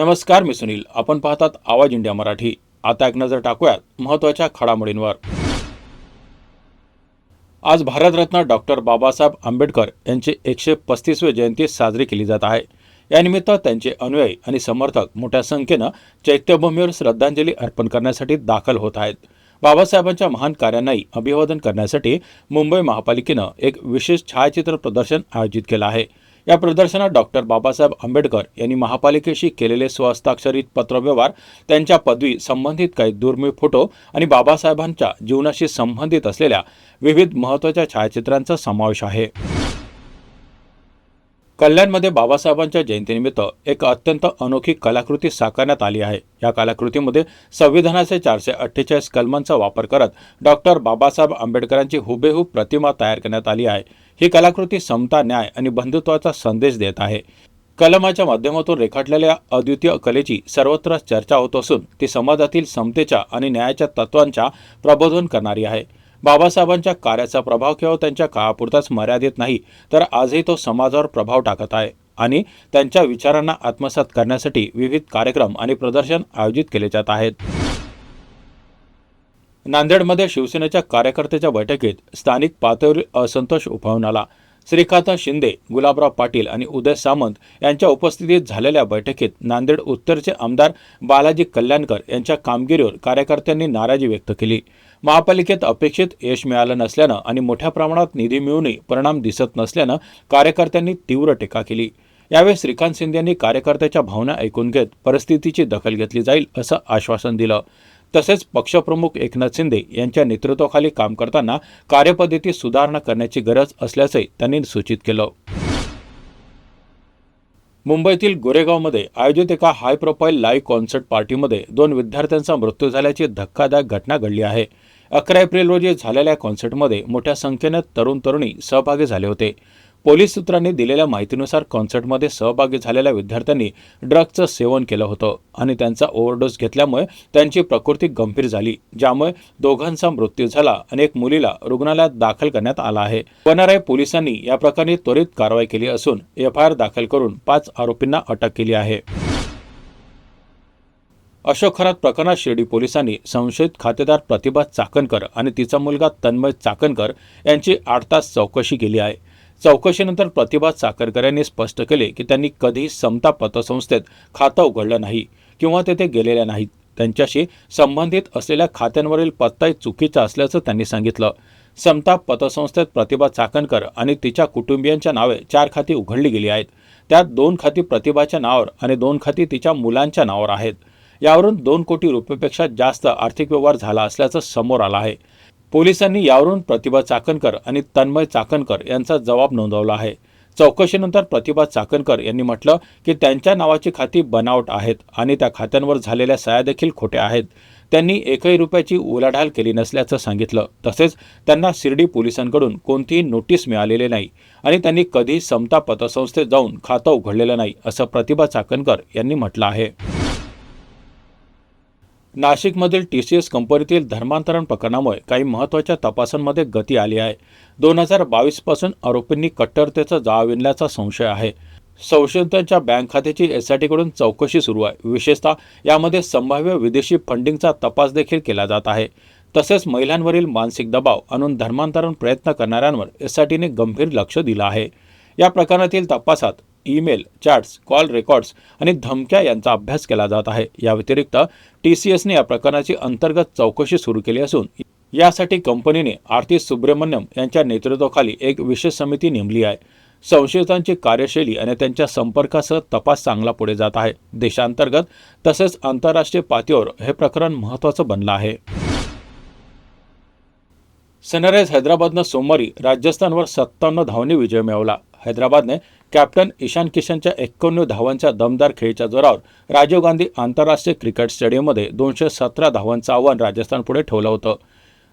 नमस्कार, मी सुनील. आपण पाहतात आवाज इंडिया मराठी. आता एक नजर टाकूयात महत्त्वाच्या घडामोडींवर. आज भारतरत्न डॉक्टर बाबासाहेब आंबेडकर यांची 135वी जयंती साजरी केली जात आहे. यानिमित्त त्यांचे अनुयायी आणि समर्थक मोठ्या संख्येनं चैत्यभूमीवर श्रद्धांजली अर्पण करण्यासाठी दाखल होत आहेत. बाबासाहेबांच्या महान कार्यांनाही अभिवादन करण्यासाठी मुंबई महापालिकेनं एक विशेष छायाचित्र प्रदर्शन आयोजित केलं आहे. या प्रदर्शनात डॉक्टर बाबासाहेब आंबेडकर यांनी महापालिकेशी केलेले स्वहस्ताक्षरित पत्रव्यवहार, त्यांच्या पदवी संबंधित काही दुर्मिळ फोटो आणि बाबासाहेबांच्या जीवनाशी संबंधित असलेल्या विविध महत्त्वाच्या छायाचित्रांचा समावेश आहे. कल्याणमध्ये बाबासाहेबांच्या जयंतीनिमित्त एक अत्यंत अनोखी कलाकृती साकारण्यात आली आहे. या कलाकृतीमध्ये संविधानाचे 448 कलमांचा वापर करत डॉक्टर बाबासाहेब आंबेडकरांची हुबेहूब प्रतिमा तयार करण्यात आली आहे. ही कलाकृती समता, न्याय आणि बंधुत्वाचा संदेश देत आहे. कलमाच्या माध्यमातून रेखाटलेल्या अद्वितीय कलेची सर्वत्र चर्चा होत असून ती समाजातील समतेच्या आणि न्यायाच्या तत्वांच्या प्रबोधन करणारी आहे. बाबासाहेबांच्या कार्याचा प्रभाव केवळ त्यांच्या काळापुरताच मर्यादित नाही, तर आजही तो समाजावर प्रभाव टाकत आहे आणि त्यांच्या विचारांना आत्मसात करण्यासाठी विविध कार्यक्रम आणि प्रदर्शन आयोजित केले जात आहेत. नांदेडमध्ये शिवसेनेच्या कार्यकर्त्याच्या बैठकीत स्थानिक पातळीवर असंतोष उफाळून आला. श्रीकांत शिंदे, गुलाबराव पाटील आणि उदय सामंत यांच्या उपस्थितीत झालेल्या बैठकीत नांदेड उत्तरचे आमदार बालाजी कल्याणकर यांच्या कामगिरीवर कार्यकर्त्यांनी नाराजी व्यक्त केली. महापालिकेत अपेक्षित यश मिळालं नसल्यानं आणि मोठ्या प्रमाणात निधी मिळूनही परिणाम दिसत नसल्यानं कार्यकर्त्यांनी तीव्र टीका केली. यावेळी श्रीकांत शिंदे यांनी कार्यकर्त्याच्या भावना ऐकून घेत परिस्थितीची दखल घेतली जाईल असं आश्वासन दिलं. तसेच पक्षप्रमुख एकनाथ शिंदे यांच्या नेतृत्वाखाली काम करताना कार्यपद्धतीत सुधारणा करण्याची गरज असल्याचंही त्यांनी सूचित केलं. मुंबईतील गोरेगावमध्ये आयोजित एका हाय प्रोफाईल लाईव्ह कॉन्सर्ट पार्टीमध्ये 2 विद्यार्थ्यांचा मृत्यू झाल्याची धक्कादायक घटना घडली आहे. 11 एप्रिल रोजी झालेल्या कॉन्सर्टमध्ये मोठ्या संख्येने तरुण-तरुणी सहभागी झाले होते. पोलीस सूत्रांनी दिलेल्या माहितीनुसार कॉन्सर्टमध्ये सहभागी झालेल्या विद्यार्थ्यांनी ड्रग्जचं सेवन केलं होतं आणि त्यांचा ओव्हरडोस घेतल्यामुळे त्यांची प्रकृती गंभीर झाली, ज्यामुळे दोघांचा मृत्यू झाला आणि एक मुलीला रुग्णालयात दाखल करण्यात आला आहे. वनाराय पोलिसांनी या प्रकरणी त्वरित कारवाई केली असून एफआयआर दाखल करून 5 आरोपींना अटक केली आहे. अशोक खरात प्रकरणात शिर्डी पोलिसांनी संशयित खातेदार प्रतिभा चाकणकर आणि तिचा मुलगा तन्मय चाकणकर यांची 8 तास चौकशी केली आहे. चौकशीनंतर प्रतिभा चाकणकर यांनी स्पष्ट केले की त्यांनी कधीही समता पतसंस्थेत खातं उघडलं नाही किंवा तेथे गेलेल्या नाहीत. त्यांच्याशी संबंधित असलेल्या खात्यांवरील पत्ताही चुकीचा असल्याचं त्यांनी सांगितलं. समता पतसंस्थेत प्रतिभा चाकणकर आणि तिच्या कुटुंबियांच्या नावे 4 खाती उघडली गेली आहेत. त्यात 2 खाती प्रतिभाच्या नावावर आणि 2 खाती तिच्या मुलांच्या नावावर आहेत. यावरून 2 कोटी रुपयांपेक्षा जास्त आर्थिक व्यवहार झाला असल्याचं समोर आलं आहे. पोलिसांनी यावरून प्रतिभा चाकणकर आणि तन्मय चाकणकर यांचा जबाब नोंदवला आहे. चौकशीनंतर प्रतिभा चाकणकर यांनी म्हटलं की त्यांच्या नावाची खाती बनावट आहेत आणि त्या खात्यांवर झालेल्या सह्या देखील खोट्या आहेत. त्यांनी 1ही रुपयाची उलाढाल केली नसल्याचं सांगितलं. तसेच त्यांना शिर्डी पोलिसांकडून कोणतीही नोटीस मिळालेली नाही आणि त्यांनी कधीही समता पतसंस्थेत जाऊन खातं उघडलेलं नाही असं प्रतिभा चाकणकर यांनी म्हटलं आहे. नाशिकमधील TCS कंपनीतील धर्मांतरण प्रकरणामुळे काही महत्त्वाच्या तपासांमध्ये गती आली आहे. 2022 पासून आरोपींनी कट्टरतेचा जाळा विणल्याचा संशय आहे. संशयितांच्या बँक खात्याची SIT कडून चौकशी सुरू आहे. विशेषतः यामध्ये संभाव्य विदेशी फंडिंगचा तपास देखील केला जात आहे. तसेच महिलांवरील मानसिक दबाव आणून धर्मांतरण प्रयत्न करणाऱ्यांवर SITने गंभीर लक्ष दिलं आहे. या प्रकरणातील तपासात ईमेल, चॅट्स, कॉल रेकॉर्ड्स आणि धमक्या यांचा अभ्यास केला जात आहे. या व्यतिरिक्त TCSने या प्रकरणाची अंतर्गत चौकशी सुरू केली असून यासाठी कंपनीने आरती सुब्रमण्यम यांच्या नेतृत्वाखाली एक विशेष समिती नेमली आहे. संशयितांची कार्यशैली आणि त्यांच्या संपर्कासह तपास चांगला पुढे जात आहे. देशांतर्गत तसेच आंतरराष्ट्रीय पातळीवर हे प्रकरण महत्त्वाचं बनलं आहे. सनरायझर्स हैदराबादनं सोमवारी राजस्थानवर 57 धावांनी विजय मिळवला. हैदराबादने कॅप्टन ईशान किशनच्या 91 धावांच्या दमदार खेळीच्या जोरावर राजीव गांधी आंतरराष्ट्रीय क्रिकेट स्टेडियममध्ये 217 धावांचं आव्हान राजस्थानपुढे ठेवलं होतं.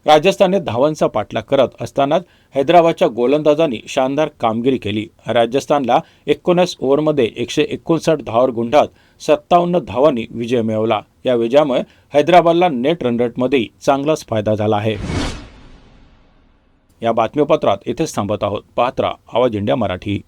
राजस्थानने धावांचा पाठलाग करत असतानाच हैदराबादच्या गोलंदाजांनी शानदार कामगिरी केली. राजस्थानला 19 ओव्हरमध्ये 159 धावांवर गुंडाळत 57 धावांनी विजय मिळवला. या विजयामुळे हैदराबादला नेट रन रेटमध्येही चांगलाच फायदा झाला आहे. या बातमीपत्रात इथेच थांबत आहोत. पाहत रहा आवाज इंडिया मराठी.